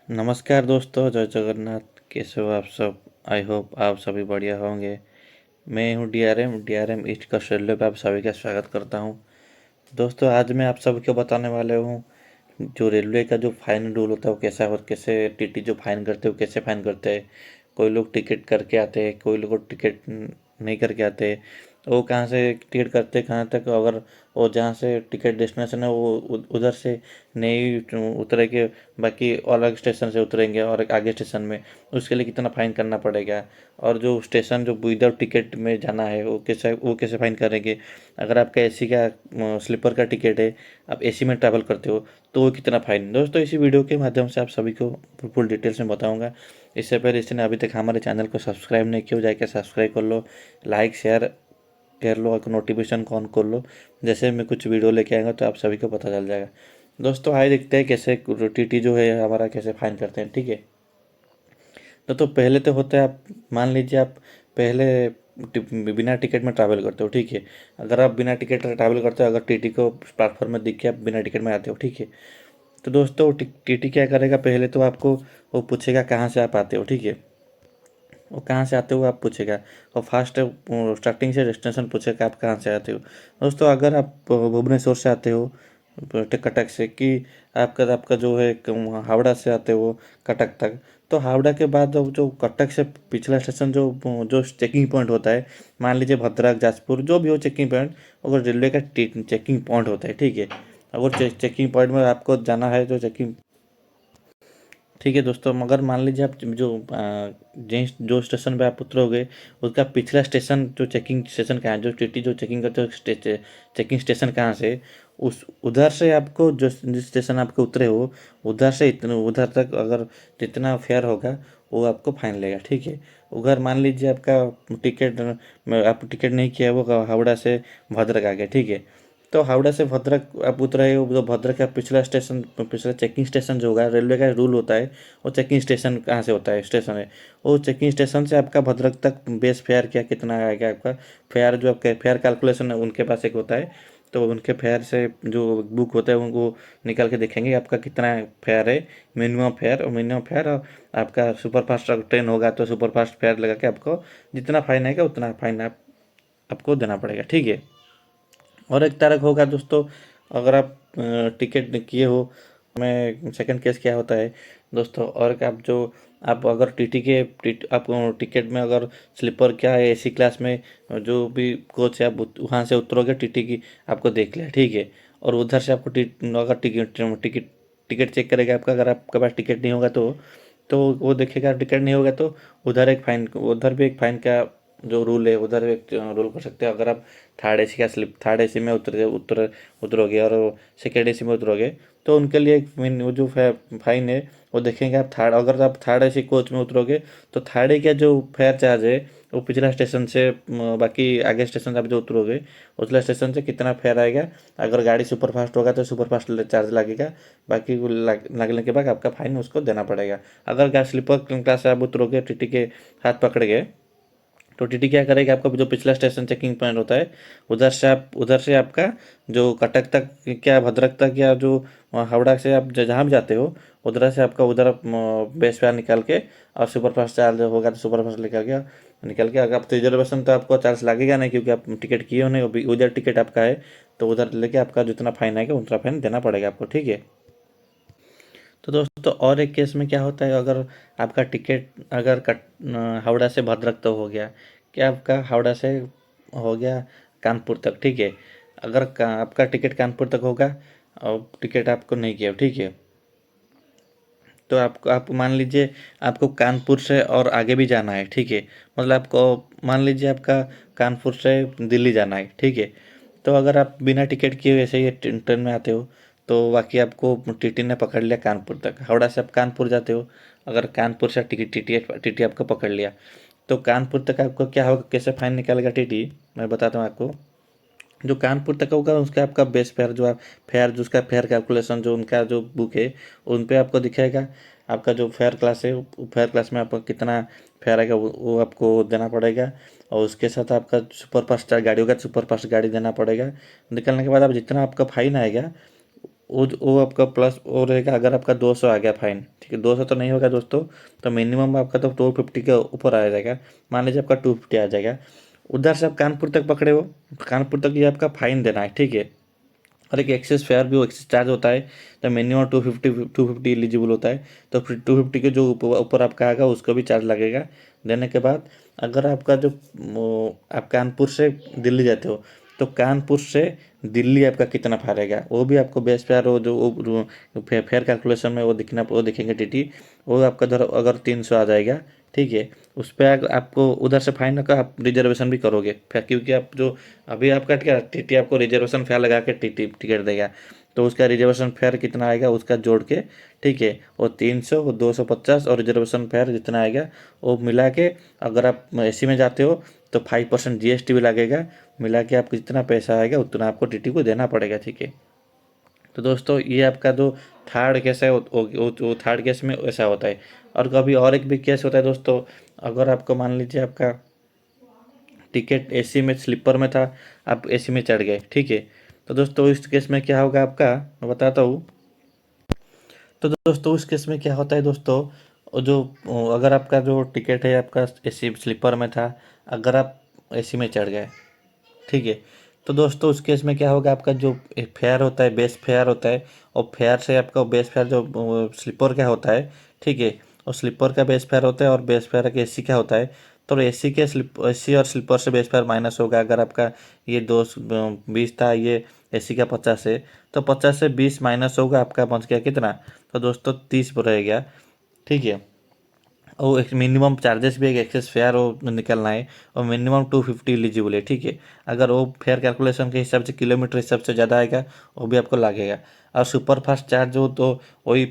नमस्कार दोस्तों, जय जगन्नाथ। कैसे हो आप सब? आई होप आप सभी बढ़िया होंगे। मैं हूँ डीआरएम ईस्ट का शैल्य पे आप सभी का स्वागत करता हूँ। दोस्तों, आज मैं आप सभी को बताने वाले हूँ जो रेलवे का जो फाइन रूल होता है वो कैसा, और कैसे टीटी जो फाइन करते हैं वो कैसे फाइन करते हैं। कोई लोग टिकट करके आते हैं, कोई लोग टिकट नहीं करके आते हैं। वो कहाँ से टिकट करते हैं, कहाँ तक, अगर वो जहाँ से टिकट डेस्टिनेशन है वो उधर से नहीं उतरे के बाकी अलग स्टेशन से उतरेंगे और एक आगे स्टेशन में, उसके लिए कितना फाइन करना पड़ेगा। और जो स्टेशन जो विदाउट टिकट में जाना है वो कैसे फाइन करेंगे। अगर आपका एसी का स्लीपर का टिकट है, आप एसी में ट्रैवल करते हो, तो वो कितना फाइन। दोस्तों, इसी वीडियो के माध्यम से आप सभी को फुल डिटेल्स में बताऊंगा। इससे पहले इसने अभी तक हमारे चैनल को सब्सक्राइब नहीं किया, जाकर सब्सक्राइब कर लो, लाइक शेयर कर लो और नोटिफिकेशन को ऑन कर लो। जैसे मैं कुछ वीडियो लेके आएंगे तो आप सभी को पता चल जाएगा। दोस्तों, आइए देखते हैं कैसे टीटी जो है हमारा कैसे फाइन करते हैं। ठीक है, तो पहले तो होता है, आप मान लीजिए आप पहले बिना टिकट में ट्रैवल करते हो। ठीक है, अगर आप बिना टिकट ट्रैवल करते हो, अगर टीटी को प्लेटफॉर्म में दिख के आप बिना टिकट में आते हो, ठीक है, तो दोस्तों टीटी क्या करेगा, पहले तो आपको वो पूछेगा कहाँ से आप आते हो। ठीक है, वो कहाँ से आते हो आप पूछेगा, और फर्स्ट स्टार्टिंग से डेस्टिनेशन पूछेगा आप कहाँ से आते हो। दोस्तों, अगर आप भुवनेश्वर से आते हो कटक से, कि आपका आपका जो है हावड़ा से आते हो कटक तक, तो हावड़ा के बाद जो कटक से पिछला स्टेशन जो जो चेकिंग पॉइंट होता है, मान लीजिए भद्रक, जाजपुर, जो भी हो चेकिंग पॉइंट, अगर रेलवे का चेकिंग पॉइंट होता है। ठीक है, अगर चेकिंग पॉइंट में आपको जाना है जो चेकिंग, ठीक है दोस्तों, मगर मान लीजिए आप जिस जो स्टेशन पे आप उतरोगे, उसका पिछला स्टेशन जो चेकिंग स्टेशन कहाँ है, जो टीटी जो चेकिंग करते हो चेकिंग स्टेशन कहाँ से, उस उधर से आपको जो जिस स्टेशन आपके उतरे हो, उधर से इतने उधर तक अगर जितना फेयर होगा वो आपको फाइन लेगा। ठीक है, उधर मान लीजिए आपका टिकट आप टिकट नहीं किया, वो हावड़ा से भद्रक आ गया। ठीक है, तो हावड़ा से भद्रक आप उतरे हो, तो भद्रक का पिछला स्टेशन, पिछला चेकिंग स्टेशन जो होगा, रेलवे का रूल होता है, वो चेकिंग स्टेशन कहाँ से होता है, स्टेशन है, वो चेकिंग स्टेशन से आपका भद्रक तक बेस फेयर क्या कितना आएगा आपका फेयर, जो आपका फेयर कैलकुलेशन है उनके पास एक होता है। तो उनके फेयर से जो बुक होता है उनको निकाल के देखेंगे आपका कितना फेयर है, मिनिमम फेयर, और मिनिमम फेयर, और आपका सुपर फास्ट ट्रेन होगा तो सुपर फास्ट फेयर लगा के आपको जितना फाइन आएगा उतना फाइन आपको देना पड़ेगा। ठीक है, और एक तरह होगा दोस्तों, अगर आप टिकट किए हो, में सेकंड केस क्या होता है दोस्तों, और कि आप अगर आप टिकट में अगर स्लीपर क्या है, एसी क्लास में जो भी कोच है, आप वहाँ से उतरोगे, टीटी की आपको देख लिया। ठीक है, और उधर से आपको अगर टिकट टिकट चेक करेगा आपका, अगर आपके पास टिकट नहीं होगा तो वो देखेगा टिकट नहीं होगा, तो उधर भी एक फाइन का जो रूल है, उधर एक रूल कर सकते हैं। अगर आप थर्ड एसी में उतरोगे और सेकेंड एसी में उतरोगे, तो उनके लिए एक वो जो फाइन है वो देखेंगे। अगर आप थर्ड एसी कोच में उतरोगे, तो थर्ड ए का जो फेयर चार्ज है वो पिछला स्टेशन से बाकी आगे स्टेशन से आप जो उतरोगे, उछला स्टेशन से कितना फेयर आएगा। अगर गाड़ी सुपर फास्ट होगा तो सुपर फास्ट चार्ज लगेगा, बाकी वो लगने के बाद आपका फाइन उसको देना पड़ेगा। अगर गाड़ी स्लीपर क्लास से आप उतरोगे टीटी के हाथ पकड़ के, तो टीटी क्या करेगा, आपका जो पिछला स्टेशन चेकिंग पॉइंट होता है, उधर से आपका जो कटक तक क्या भद्रक तक, या जो हावड़ा से आप जहाँ भी जाते हो, उधर से आपका उधर बेस फेयर निकाल के, और सुपर फास्ट चार्ज होगा तो सुपर फास्ट निकाल के अगर आप रिजर्वेशन, तो आपको चार्ज लगेगा नहीं, क्योंकि आप टिकट किए हो नहीं, उधर टिकट आपका है, तो उधर लेके आपका जितना फाइन आएगा उतना फाइन देना पड़ेगा आपको। ठीक है, तो दोस्तों, और एक केस में क्या होता है, अगर आपका टिकट अगर हावड़ा से भद्रक तो हो गया, क्या आपका हावड़ा से हो गया कानपुर तक। ठीक है, अगर आपका टिकट कानपुर तक होगा और टिकट आपको नहीं किया, ठीक है, तो आप मान लीजिए आपको कानपुर से और आगे भी जाना है। ठीक है, मतलब आपको मान लीजिए आपका कानपुर से दिल्ली जाना है। ठीक है, तो अगर आप बिना टिकट किए वैसे ही ट्रेन में आते हो, तो बाकी आपको टीटी ने पकड़ लिया कानपुर तक, हावड़ा से आप कानपुर जाते हो, अगर कानपुर से टिकट टीटी आपको पकड़ लिया, तो कानपुर तक आपको क्या होगा, कैसे फाइन निकालेगा टीटी, मैं बताता हूँ आपको। जो कानपुर तक होगा उसका आपका बेस फेयर, जो आप फेयर जो उसका फेयर कैलकुलेशन जो उनका जो बुक है, उन पे आपको दिखाएगा आपका जो फेयर क्लास है, फेयर क्लास में आपको कितना फेयर आएगा वो आपको देना पड़ेगा। और उसके साथ आपका सुपर फास्ट गाड़ी होगा, सुपर फास्ट गाड़ी देना पड़ेगा। निकलने के बाद आप जितना आपका फाइन आएगा, वो आपका प्लस वो रहेगा। अगर आपका 200 आ गया फाइन, ठीक है, 200 तो नहीं होगा दोस्तों, तो मिनिमम आपका तो 250 के ऊपर आ जाएगा। मान लीजिए आपका 250 आ जाएगा, उधर से आप कानपुर तक पकड़े हो, कानपुर तक ये आपका फाइन देना है, ठीक है। और एक एक्सेस फेयर भी एक्सेस चार्ज होता है, तो मिनिमम 250 एलिजिबल होता है, तो फिर 250 के जो ऊपर आपका आएगा उसको भी चार्ज लगेगा। देने के बाद अगर आपका जो आप कानपुर से दिल्ली जाते हो, तो कानपुर से दिल्ली आपका कितना फाड़ेगा वो भी आपको बेस फेयर, वो जो फेयर कैलकुलेशन में वो दिखेंगे टीटी। वो आपका धर अगर 300 आ जाएगा, ठीक है, उस पर आपको उधर से फाइन का आप रिजर्वेशन भी करोगे फिर, क्योंकि आप जो अभी आपका क्या टीटी आपको रिजर्वेशन फेयर लगा के टीटी टिकट देगा, तो उसका रिजर्वेशन फेयर कितना आएगा उसका जोड़ के, ठीक है, वो 300, वो 250 और रिजर्वेशन फेयर जितना आएगा वो मिला के, अगर आप एसी में जाते हो तो 5% जीएसटी भी लगेगा। मिला के आपको जितना पैसा आएगा उतना आपको टीटी को देना पड़ेगा, ठीक है। तो दोस्तों ये आपका जो थर्ड केस है वो थर्ड केस में ऐसा होता है। और कभी और एक भी केस होता है दोस्तों, अगर आपको मान लीजिए आपका टिकट एसी में स्लीपर में था, आप एसी में चढ़ गए, ठीक है, तो दोस्तों इस केस में क्या होगा आपका, मैं बताता हूँ। तो दोस्तों उस केस में क्या होता है दोस्तों, वो जो अगर आपका जो टिकट है आपका एसी स्लीपर में था, अगर आप एसी में चढ़ गए, ठीक है, तो दोस्तों उस केस में क्या होगा, आपका जो फेयर होता है बेस फेयर होता है, और फेयर से आपका बेस फेयर जो स्लीपर का होता है, ठीक है, और स्लीपर का बेस फेयर होता है और बेस फेयर का एसी का होता है। तो एसी के एसी और स्लीपर से बेस फेयर माइनस होगा। अगर आपका ये 220 था, ये एसी का 50 है, तो 50 से 20 माइनस होगा, आपका बच गया कितना, तो दोस्तों 30 पर रह गया, ठीक है। और एक मिनिमम चार्जेस भी एक एक्सेस फेयर वो निकलना है, और मिनिमम 250 एलिजिबल है, ठीक है। अगर वो फेयर कैलकुलेशन के हिसाब से किलोमीटर हिसाब से ज़्यादा आएगा वो भी आपको लगेगा। और सुपर फास्ट चार्ज हो तो वही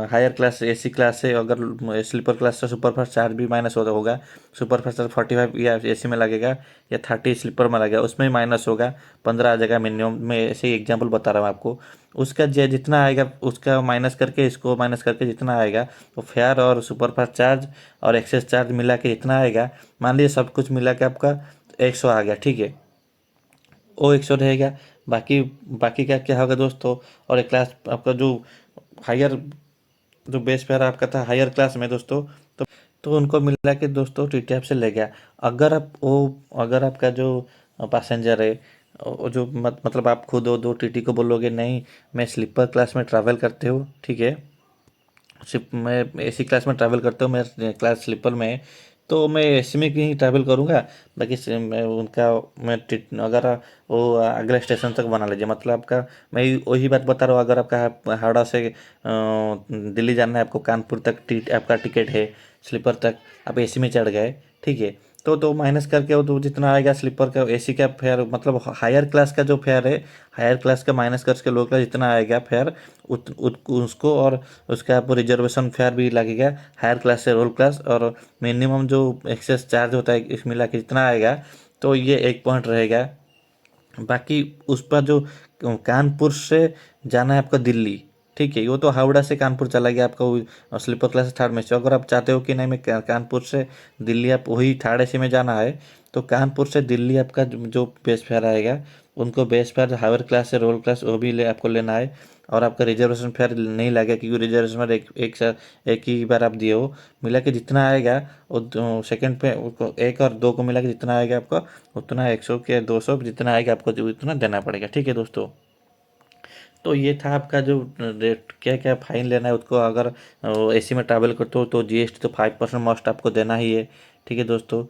हायर क्लास एसी क्लास से, अगर स्लीपर क्लास से सुपर फास्ट चार्ज भी माइनस होगा। सुपर फास्ट 45 या एसी में लगेगा, या 30 स्लीपर में लगेगा, उसमें भी माइनस होगा, 15 आ जाएगा मिनिमम। मैं ऐसे ही एग्जाम्पल बता रहा हूँ आपको। उसका जितना आएगा उसका माइनस करके, इसको माइनस करके जितना आएगा, तो फेयर और सुपर फास्ट चार्ज और एक्सेस चार्ज मिला के जितना आएगा, मान लीजिए सब कुछ मिला के आपका 100 आ गया, ठीक है, वो 100 रहेगा। बाकी बाकी का क्या होगा दोस्तों, और एक क्लास आपका जो हायर जो बेस फेयर आपका था हायर क्लास में दोस्तों, तो उनको मिला के दोस्तों टी टी एफ से ले गया। अगर आपका जो पैसेंजर है, वो जो मतलब आप खुद हो, दो टीटी को बोलोगे नहीं मैं स्लीपर क्लास में ट्रैवल करते हो, ठीक है, सिर्फ मैं एसी क्लास में ट्रैवल करता हूँ, मैं क्लास स्लीपर में है, तो मैं एसी में ही ट्रैवल करूँगा। बाकी मैं उनका अगर वो अगले स्टेशन तक बना लीजिए, मतलब आपका मैं वही बात बता रहा हूँ। अगर आपका हावड़ा से दिल्ली जाना है, आपको कानपुर तक आपका टिकट है स्लीपर तक, आप एसी में चढ़ गए, ठीक है, तो माइनस करके वो तो जितना आएगा स्लीपर का एसी का फेयर, मतलब हायर क्लास का जो फेयर है, हायर क्लास का माइनस करके लो का जितना आएगा फेयर, उसको, और उसका आपको रिजर्वेशन फेयर भी लगेगा हायर क्लास से रोल क्लास, और मिनिमम जो एक्सेस चार्ज होता है इस मिला के जितना आएगा, तो ये एक पॉइंट रहेगा। बाकी उस पर जो कानपुर से जाना है आपका दिल्ली, ठीक है, वो तो हावड़ा से कानपुर चला गया आपका, वो स्लीपर क्लास थर्ड में से। अगर आप चाहते हो कि नहीं मैं कानपुर से दिल्ली, आप वही थर्ड एसी में जाना है, तो कानपुर से दिल्ली आपका जो बेस फेयर आएगा, उनको बेस फेयर हायर क्लास से रोल क्लास वो भी आपको लेना है। और आपका रिजर्वेशन फेयर नहीं लगेगा, क्योंकि रिजर्वेशन फेयर एक ही बार आप दिए हो। मिला के जितना आएगा वो सेकंड पे एक और दो को मिला के जितना आएगा आपका, उतना 100 के 200 जितना आएगा आपको जो उतना देना पड़ेगा, ठीक है दोस्तों। तो ये था आपका जो रेट, क्या क्या फाइन लेना है उसको। अगर एसी में ट्रैवल करते हो तो जीएसटी तो 5% मस्ट आपको देना ही है, ठीक है दोस्तों।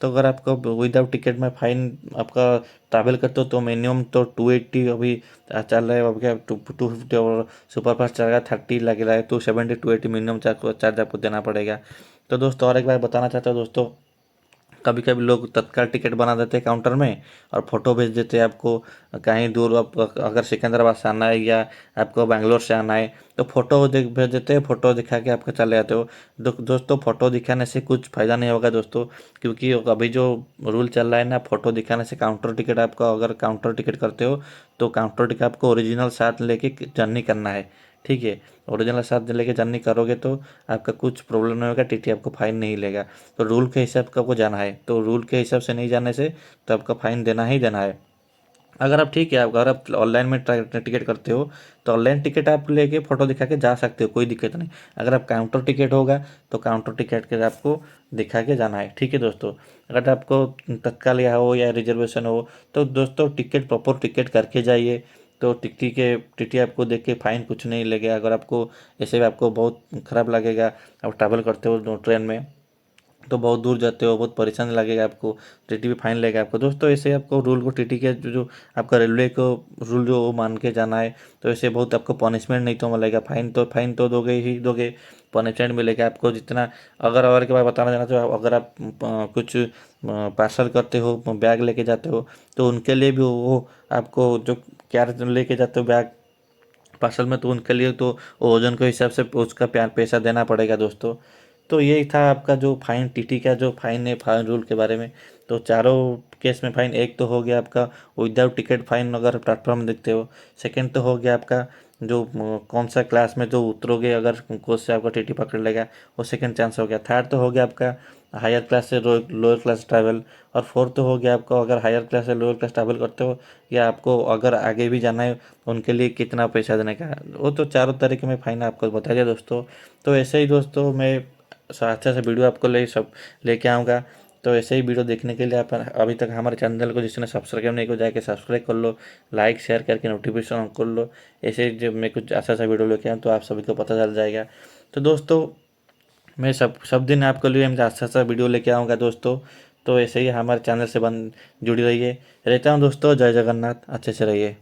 तो अगर आपको विदाउट टिकट में फाइन आपका ट्रैवल करते हो तो मिनिमम तो 280 अभी चल रहा है, अब क्या 250, और सुपर फास्ट चल रहा है 30 लग रहा है, तो 70 to 80 मिनिमम चार्ज आपको देना पड़ेगा। तो दोस्तों और एक बार बताना चाहता हूँ दोस्तों, कभी कभी लोग तत्काल टिकट बना देते हैं काउंटर में, और फोटो भेज देते हैं आपको। कहीं दूर आप अगर सिकंदराबाद से आना है या आपको बैंगलोर से आना है, तो फोटो भेज देते हैं, फोटो दिखा के आपको चले जाते हो। दोस्तों फोटो दिखाने से कुछ फ़ायदा नहीं होगा दोस्तों, क्योंकि अभी जो रूल चल रहा है ना, फोटो दिखाने से काउंटर टिकट आपका, अगर काउंटर टिकट करते हो तो काउंटर टिकट आपको ओरिजिनल साथ लेके जर्नी करना है, ठीक है। ओरिजिनल साथ लेके जर्नी करोगे तो आपका कुछ प्रॉब्लम नहीं होगा, टीटी आपको फाइन नहीं लेगा। तो रूल के हिसाब का आपको जाना है, तो रूल के हिसाब से नहीं जाने से तो आपका फाइन देना ही देना है। अगर आप ठीक है, आप अगर आप ऑनलाइन में टिकट करते हो तो ऑनलाइन टिकट आप लेके फ़ोटो दिखा के जा सकते हो, कोई दिक्कत नहीं। अगर आप काउंटर टिकट होगा तो काउंटर टिकट के आपको दिखा के जाना है, ठीक है दोस्तों। अगर आपको तत्काल या हो या रिजर्वेशन हो तो दोस्तों टिकट प्रॉपर टिकट करके जाइए। तो टीटी आपको देख के फाइन कुछ नहीं लगेगा। अगर आपको ऐसे भी आपको बहुत ख़राब लगेगा, आप ट्रैवल करते हो ट्रेन में तो बहुत दूर जाते हो, बहुत परेशान लगेगा आपको, टीटी भी फाइन लगेगा आपको दोस्तों। ऐसे आपको रूल को टीटी के जो आपका रेलवे को रूल जो वो मान के जाना है। तो ऐसे बहुत आपको पनिशमेंट नहीं तो मिलेगा, फाइन तो दोगे ही दोगे, पनिशमेंट मिलेगा आपको जितना। अगर के बाद बताना चाहना तो अगर आप कुछ पार्सल करते हो, बैग लेके जाते हो तो उनके लिए भी वो आपको जो क्या लेके जाते हो बैग पार्सल में, तो उनके लिए तो ओजन के हिसाब से उसका पैसा देना पड़ेगा दोस्तों। तो यही था आपका जो फाइन, टीटी का जो फाइन है, फाइन रूल के बारे में। तो चारों केस में फाइन, एक तो हो गया आपका विदाउट टिकट फाइन अगर प्लेटफॉर्म में देखते हो। सेकंड तो हो गया आपका जो कौन सा क्लास में जो उतरोगे अगर कोच से आपका टीटी पकड़ लेगा, वो सेकंड चांस हो गया। थर्ड तो हो गया आपका हायर क्लास से लोअर क्लास ट्रैवल। और फोर्थ तो हो गया आपका अगर हायर क्लास से लोअर क्लास ट्रैवल करते हो या आपको अगर आगे भी जाना है उनके लिए कितना पैसा देने का, वो तो चारों तरीके में फाइन आपको बता दिया दोस्तों। तो ऐसे ही दोस्तों मैं अच्छा सा वीडियो आपको लेके आऊँगा। तो ऐसे ही वीडियो देखने के लिए आप अभी तक हमारे चैनल को जिसने सब्सक्राइब नहीं को जाके सब्सक्राइब कर लो, लाइक शेयर करके नोटिफिकेशन ऑन कर लो। ऐसे ही जब मैं कुछ अच्छा सा वीडियो लेके आऊँ तो आप सभी को पता चल जाएगा। तो दोस्तों मैं सब सब दिन आपके लिए मैं अच्छा सा वीडियो लेके आऊँगा दोस्तों। तो ऐसे ही हमारे चैनल से जुड़ी रहिए। रहता हूँ दोस्तों, जय जगन्नाथ, अच्छे से रहिए।